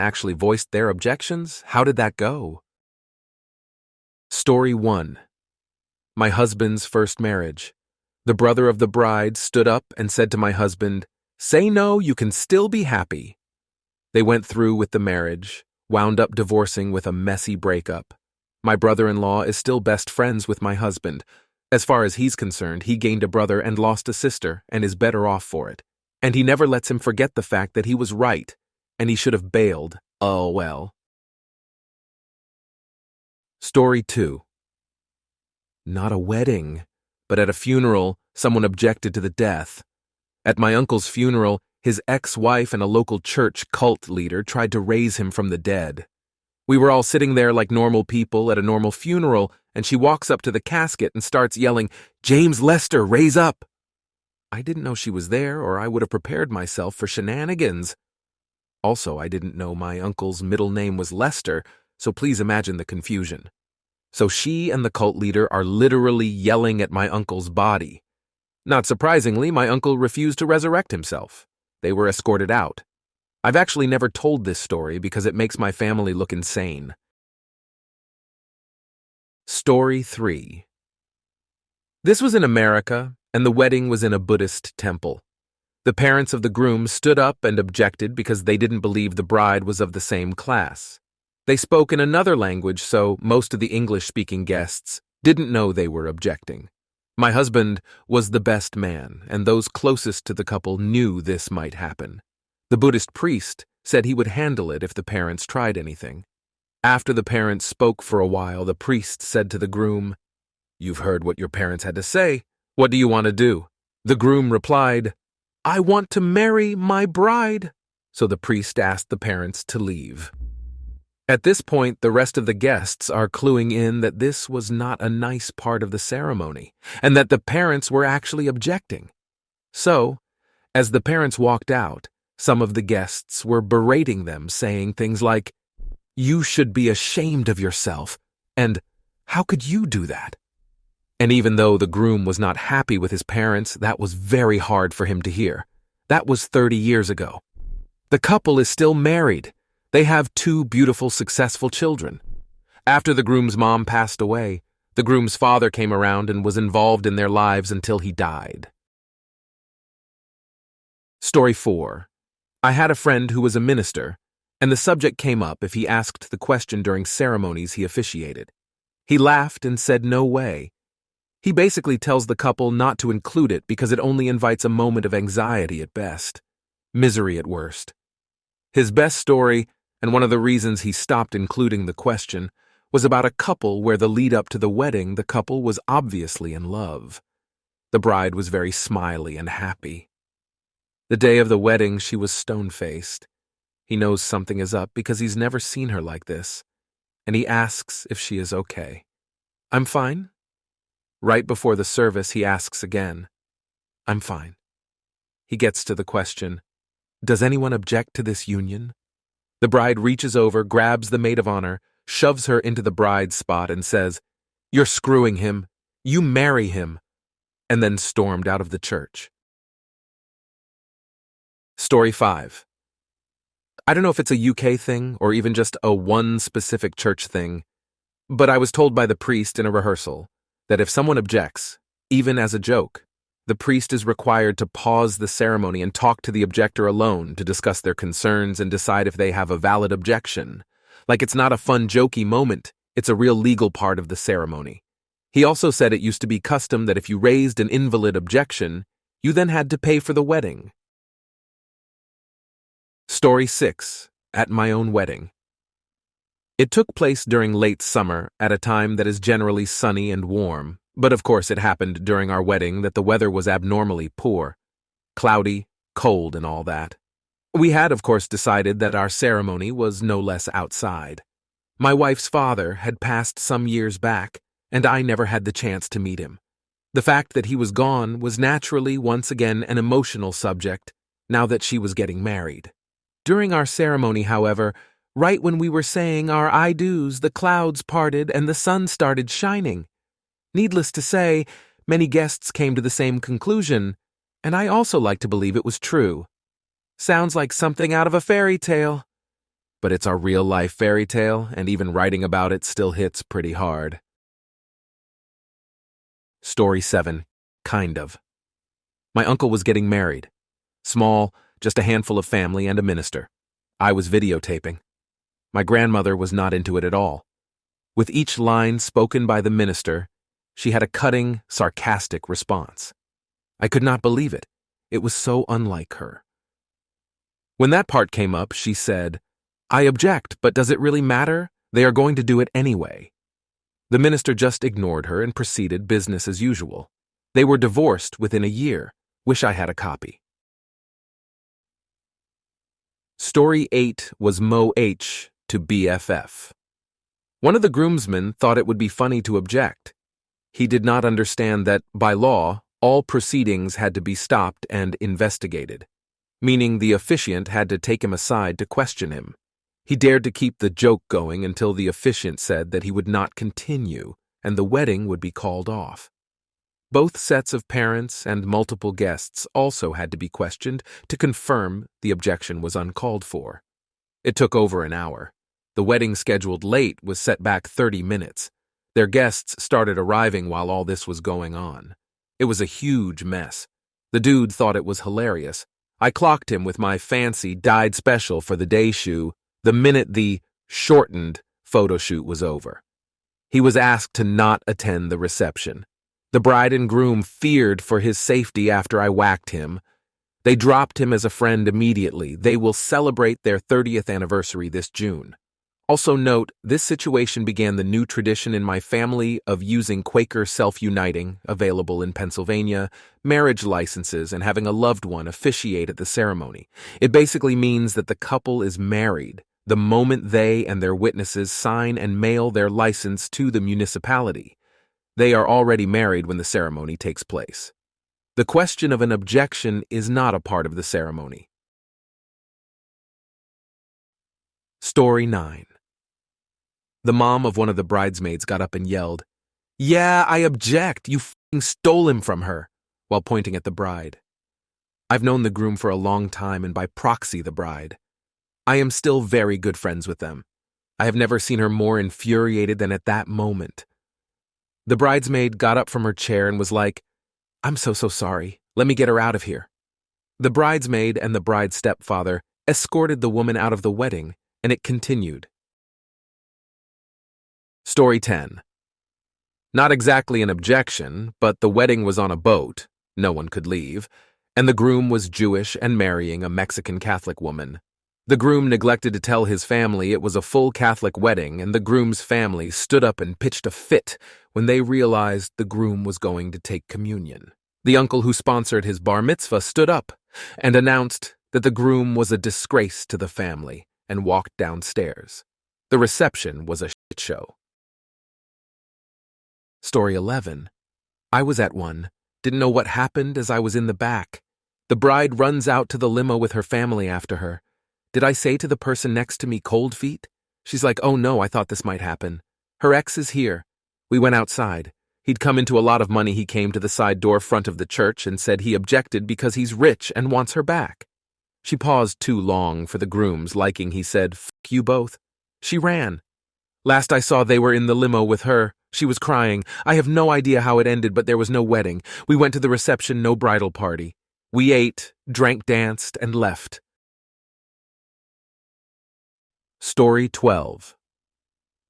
actually voiced their objections? How did that go? Story 1. My husband's first marriage. The brother of the bride stood up and said to my husband, "Say no, you can still be happy." They went through with the marriage, wound up divorcing with a messy breakup. My brother-in-law is still best friends with my husband. As far as he's concerned, he gained a brother and lost a sister and is better off for it. And he never lets him forget the fact that he was right and he should have bailed. Oh well. Story 2. Not a wedding, but at a funeral, someone objected to the death. At my uncle's funeral, his ex-wife and a local church cult leader tried to raise him from the dead. We were all sitting there like normal people at a normal funeral, and she walks up to the casket and starts yelling, "James Lester, raise up!" I didn't know she was there, or I would have prepared myself for shenanigans. Also, I didn't know my uncle's middle name was Lester, so please imagine the confusion. So she and the cult leader are literally yelling at my uncle's body. Not surprisingly, my uncle refused to resurrect himself. They were escorted out. I've actually never told this story because it makes my family look insane. Story 3. This was in America, and the wedding was in a Buddhist temple. The parents of the groom stood up and objected because they didn't believe the bride was of the same class. They spoke in another language, so most of the English-speaking guests didn't know they were objecting. My husband was the best man, and those closest to the couple knew this might happen. The Buddhist priest said he would handle it if the parents tried anything. After the parents spoke for a while, the priest said to the groom, "You've heard what your parents had to say. What do you want to do?" The groom replied, "I want to marry my bride." So the priest asked the parents to leave. At this point, the rest of the guests are cluing in that this was not a nice part of the ceremony, and that the parents were actually objecting. So, as the parents walked out, some of the guests were berating them, saying things like, "You should be ashamed of yourself," and "How could you do that?" And even though the groom was not happy with his parents, that was very hard for him to hear. That was 30 years ago. The couple is still married. They have 2 beautiful, successful children. After the groom's mom passed away, the groom's father came around and was involved in their lives until he died. Story 4. I had a friend who was a minister, and the subject came up if he asked the question during ceremonies he officiated. He laughed and said no way. He basically tells the couple not to include it because it only invites a moment of anxiety at best, misery at worst. His best story, and one of the reasons he stopped including the question, was about a couple where the lead up to the wedding the couple was obviously in love. The bride was very smiley and happy. The day of the wedding she was stone-faced. He knows something is up because he's never seen her like this, and he asks if she is okay. "I'm fine." Right before the service he asks again. "I'm fine." He gets to the question, "Does anyone object to this union?" The bride reaches over, grabs the maid of honor, shoves her into the bride's spot and says, "You're screwing him. You marry him," and then stormed out of the church. Story 5. I don't know if it's a UK thing or even just a one specific church thing, but I was told by the priest in a rehearsal that if someone objects, even as a joke, the priest is required to pause the ceremony and talk to the objector alone to discuss their concerns and decide if they have a valid objection. Like it's not a fun, jokey moment, it's a real legal part of the ceremony. He also said it used to be custom that if you raised an invalid objection, you then had to pay for the wedding. Story 6. At my own wedding. It took place during late summer at a time that is generally sunny and warm, but of course it happened during our wedding that the weather was abnormally poor. Cloudy, cold, and all that. We had, of course, decided that our ceremony was no less outside. My wife's father had passed some years back, and I never had the chance to meet him. The fact that he was gone was naturally once again an emotional subject, now that she was getting married. During our ceremony, however, right when we were saying our I do's, the clouds parted and the sun started shining. Needless to say, many guests came to the same conclusion, and I also like to believe it was true. Sounds like something out of a fairy tale. but it's our real-life fairy tale, and even writing about it still hits pretty hard. Story 7. Kind of. My uncle was getting married. Small, just a handful of family and a minister. I was videotaping. My grandmother was not into it at all. With each line spoken by the minister, she had a cutting, sarcastic response. I could not believe it. It was so unlike her. When that part came up, she said, "I object, but does it really matter? They are going to do it anyway." The minister just ignored her and proceeded business as usual. They were divorced within a year. Wish I had a copy. Story 8 was Mo H to BFF. One of the groomsmen thought it would be funny to object. He did not understand that, by law, all proceedings had to be stopped and investigated, meaning the officiant had to take him aside to question him. He dared to keep the joke going until the officiant said that he would not continue and the wedding would be called off. Both sets of parents and multiple guests also had to be questioned to confirm the objection was uncalled for. It took over an hour. The wedding scheduled late was set back 30 minutes. Their guests started arriving while all this was going on. It was a huge mess. The dude thought it was hilarious. I clocked him with my fancy dyed special for the day shoe the minute the shortened photo shoot was over. He was asked to not attend the reception. The bride and groom feared for his safety after I whacked him. They dropped him as a friend immediately. They will celebrate their 30th anniversary this June. Also note, this situation began the new tradition in my family of using Quaker self-uniting, available in Pennsylvania, marriage licenses, and having a loved one officiate at the ceremony. It basically means that the couple is married the moment they and their witnesses sign and mail their license to the municipality. They are already married when the ceremony takes place. The question of an objection is not a part of the ceremony. Story 9. The mom of one of the bridesmaids got up and yelled, "Yeah, I object, you f***ing stole him from her," while pointing at the bride. I've known the groom for a long time and by proxy the bride. I am still very good friends with them. I have never seen her more infuriated than at that moment. The bridesmaid got up from her chair and was like, "I'm so sorry. Let me get her out of here." The bridesmaid and the bride's stepfather escorted the woman out of the wedding, and it continued. Story 10. Not exactly an objection, but the wedding was on a boat, no one could leave, and the groom was Jewish and marrying a Mexican Catholic woman. The groom neglected to tell his family it was a full Catholic wedding, and the groom's family stood up and pitched a fit when they realized the groom was going to take communion. The uncle who sponsored his bar mitzvah stood up and announced that the groom was a disgrace to the family and walked downstairs. The reception was a shit show. Story 11. I was at one. Didn't know what happened as I was in the back. The bride runs out to the limo with her family after her. Did I say to the person next to me, "Cold feet"? She's like, "Oh no, I thought this might happen. Her ex is here." We went outside. He'd come into a lot of money. He came to the side door front of the church and said he objected because he's rich and wants her back. She paused too long for the groom's liking. He said, "F*** you both." She ran. Last I saw, they were in the limo with her. She was crying. I have no idea how it ended, but there was no wedding. We went to the reception, no bridal party. We ate, drank, danced, and left. Story 12.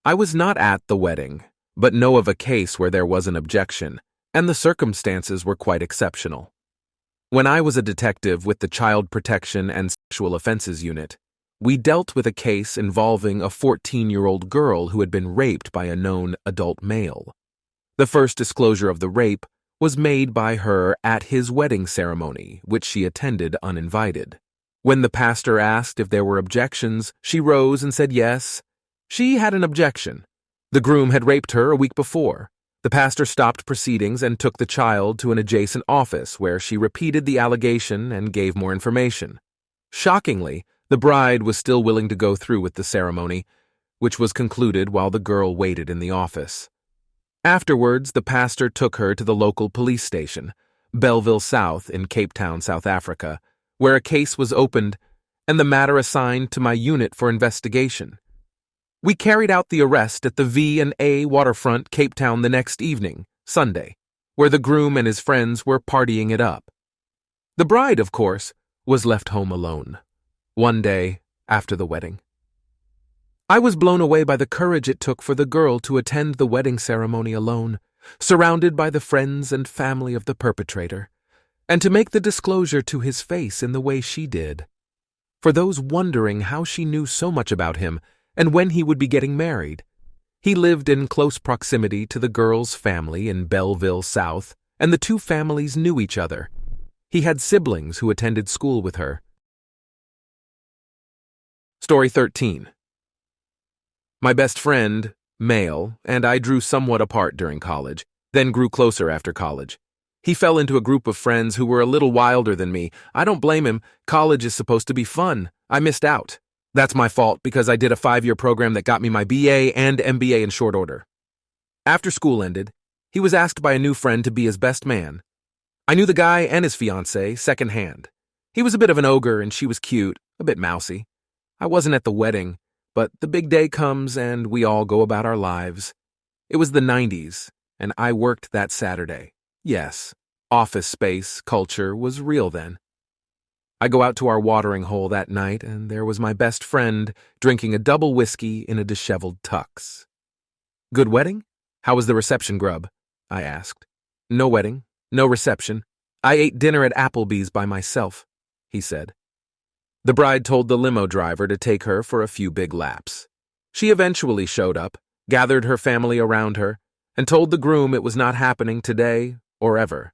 I was not at the wedding, but know of a case where there was an objection, and the circumstances were quite exceptional. When I was a detective with the Child Protection and Sexual Offenses Unit, we dealt with a case involving a 14-year-old girl who had been raped by a known adult male. The first disclosure of the rape was made by her at his wedding ceremony, which she attended uninvited. When the pastor asked if there were objections, she rose and said yes. She had an objection. The groom had raped her a week before. The pastor stopped proceedings and took the child to an adjacent office where she repeated the allegation and gave more information. Shockingly, the bride was still willing to go through with the ceremony, which was concluded while the girl waited in the office. Afterwards, the pastor took her to the local police station, Belleville South in Cape Town, South Africa, where a case was opened and the matter assigned to my unit for investigation. We carried out the arrest at the V&A waterfront, Cape Town, the next evening, Sunday, where the groom and his friends were partying it up. The bride, of course, was left home alone, one day after the wedding. I was blown away by the courage it took for the girl to attend the wedding ceremony alone, surrounded by the friends and family of the perpetrator, and to make the disclosure to his face in the way she did. For those wondering how she knew so much about him and when he would be getting married, he lived in close proximity to the girl's family in Belleville, South, and the two families knew each other. He had siblings who attended school with her. Story 13. My best friend, male, and I drew somewhat apart during college, then grew closer after college. He fell into a group of friends who were a little wilder than me. I don't blame him. College is supposed to be fun. I missed out. That's my fault because I did a 5-year program that got me my BA and MBA in short order. After school ended, he was asked by a new friend to be his best man. I knew the guy and his fiancée secondhand. He was a bit of an ogre and she was cute, a bit mousy. I wasn't at the wedding, but the big day comes and we all go about our lives. It was the 90s, and I worked that Saturday. Yes, office space culture was real then. I go out to our watering hole that night, and there was my best friend drinking a double whiskey in a disheveled tux. Good wedding? How was the reception, grub? I asked. No wedding, no reception. I ate dinner at Applebee's by myself, he said. The bride told the limo driver to take her for a few big laps. She eventually showed up, gathered her family around her, and told the groom it was not happening today or ever.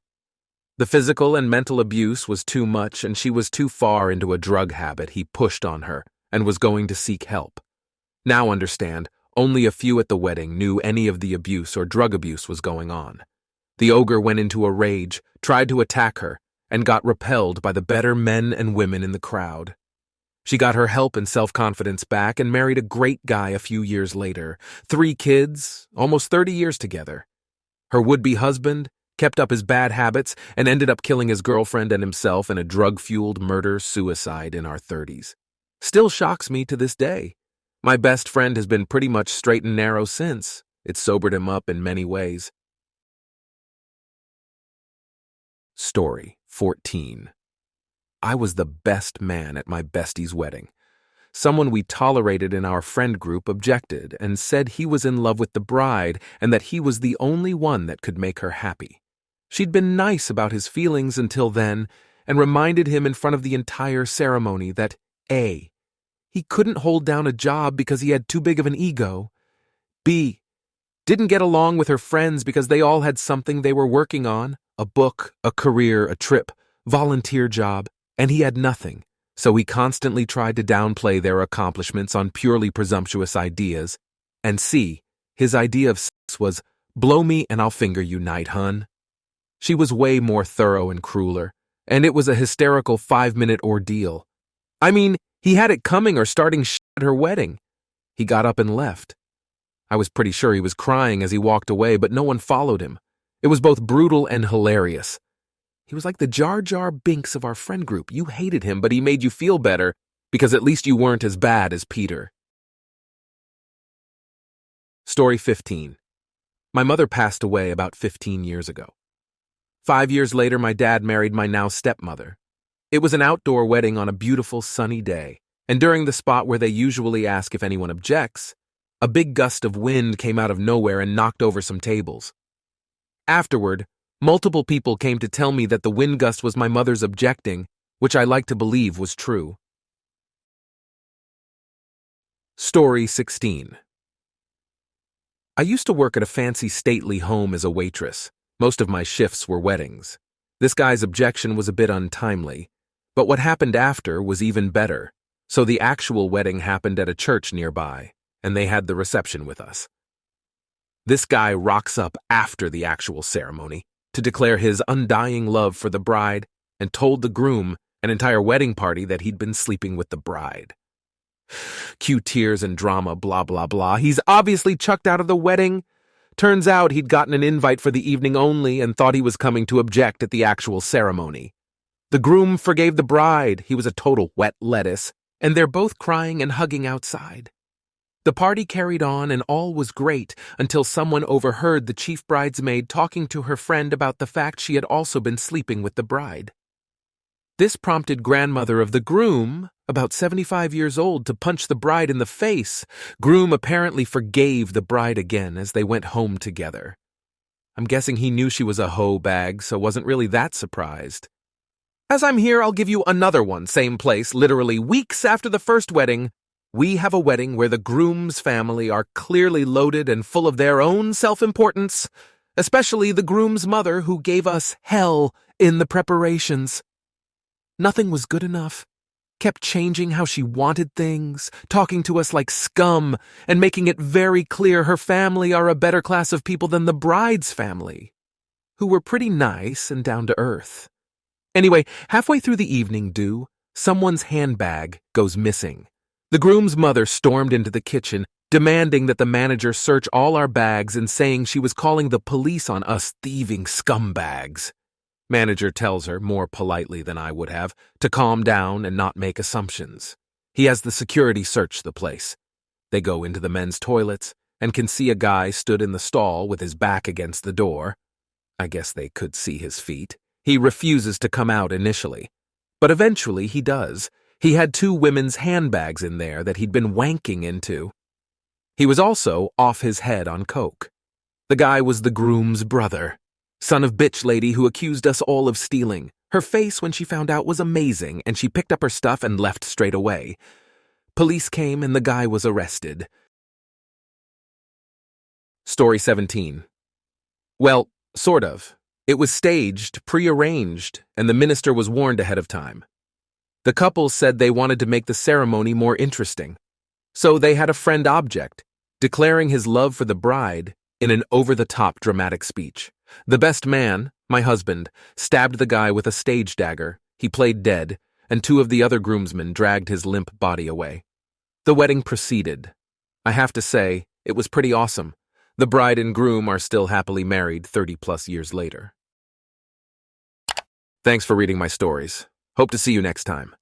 The physical and mental abuse was too much, and she was too far into a drug habit he pushed on her and was going to seek help. Now understand, only a few at the wedding knew any of the abuse or drug abuse was going on. The ogre went into a rage, tried to attack her, and got repelled by the better men and women in the crowd. She got her help and self-confidence back and married a great guy a few years later. 3 kids, almost 30 years together. Her would-be husband kept up his bad habits and ended up killing his girlfriend and himself in a drug-fueled murder-suicide in our 30s. Still shocks me to this day. My best friend has been pretty much straight and narrow since. It sobered him up in many ways. Story 14. I was the best man at my bestie's wedding. Someone we tolerated in our friend group objected and said he was in love with the bride and that he was the only one that could make her happy. She'd been nice about his feelings until then and reminded him in front of the entire ceremony that A, he couldn't hold down a job because he had too big of an ego, B, didn't get along with her friends because they all had something they were working on, a book, a career, a trip, volunteer job, and he had nothing, so he constantly tried to downplay their accomplishments on purely presumptuous ideas, and C, his idea of sex was, blow me and I'll finger you, night, hun. She was way more thorough and crueler, and it was a hysterical 5-minute ordeal. I mean, he had it coming or starting shit at her wedding. He got up and left. I was pretty sure he was crying as he walked away, but no one followed him. It was both brutal and hilarious. He was like the Jar Jar Binks of our friend group. You hated him, but he made you feel better because at least you weren't as bad as Peter. Story 15. My mother passed away about 15 years ago. 5 years later, my dad married my now stepmother. It was an outdoor wedding on a beautiful sunny day, and during the spot where they usually ask if anyone objects, a big gust of wind came out of nowhere and knocked over some tables. Afterward, multiple people came to tell me that the wind gust was my mother's objecting, which I like to believe was true. Story 16. I used to work at a fancy stately home as a waitress. Most of my shifts were weddings. This guy's objection was a bit untimely, but what happened after was even better. So the actual wedding happened at a church nearby, and they had the reception with us. This guy rocks up after the actual ceremony to declare his undying love for the bride and told the groom, an entire wedding party, that he'd been sleeping with the bride. Cue tears and drama, blah, blah, blah. He's obviously chucked out of the wedding. Turns out he'd gotten an invite for the evening only and thought he was coming to object at the actual ceremony. The groom forgave the bride. He was a total wet lettuce, and they're both crying and hugging outside. The party carried on and all was great until someone overheard the chief bridesmaid talking to her friend about the fact she had also been sleeping with the bride. This prompted grandmother of the groom, about 75 years old, to punch the bride in the face. Groom apparently forgave the bride again as they went home together. I'm guessing he knew she was a hoe bag, so wasn't really that surprised. As I'm here, I'll give you another one, same place, literally weeks after the first wedding. We have a wedding where the groom's family are clearly loaded and full of their own self-importance, especially the groom's mother who gave us hell in the preparations. Nothing was good enough. Kept changing how she wanted things, talking to us like scum, and making it very clear her family are a better class of people than the bride's family, who were pretty nice and down to earth. Anyway, halfway through the evening someone's handbag goes missing. The groom's mother stormed into the kitchen, demanding that the manager search all our bags and saying she was calling the police on us thieving scumbags. Manager tells her, more politely than I would have, to calm down and not make assumptions. He has the security search the place. They go into the men's toilets and can see a guy stood in the stall with his back against the door. I guess they could see his feet. He refuses to come out initially, but eventually he does. He had 2 women's handbags in there that he'd been wanking into. He was also off his head on coke. The guy was the groom's brother, son of bitch lady who accused us all of stealing. Her face when she found out was amazing, and she picked up her stuff and left straight away. Police came and the guy was arrested. Story 17. Well, sort of. It was staged, prearranged, and the minister was warned ahead of time. The couple said they wanted to make the ceremony more interesting, so they had a friend object, declaring his love for the bride in an over-the-top dramatic speech. The best man, my husband, stabbed the guy with a stage dagger. He played dead, and 2 of the other groomsmen dragged his limp body away. The wedding proceeded. I have to say, it was pretty awesome. The bride and groom are still happily married 30-plus years later. Thanks for reading my stories. Hope to see you next time.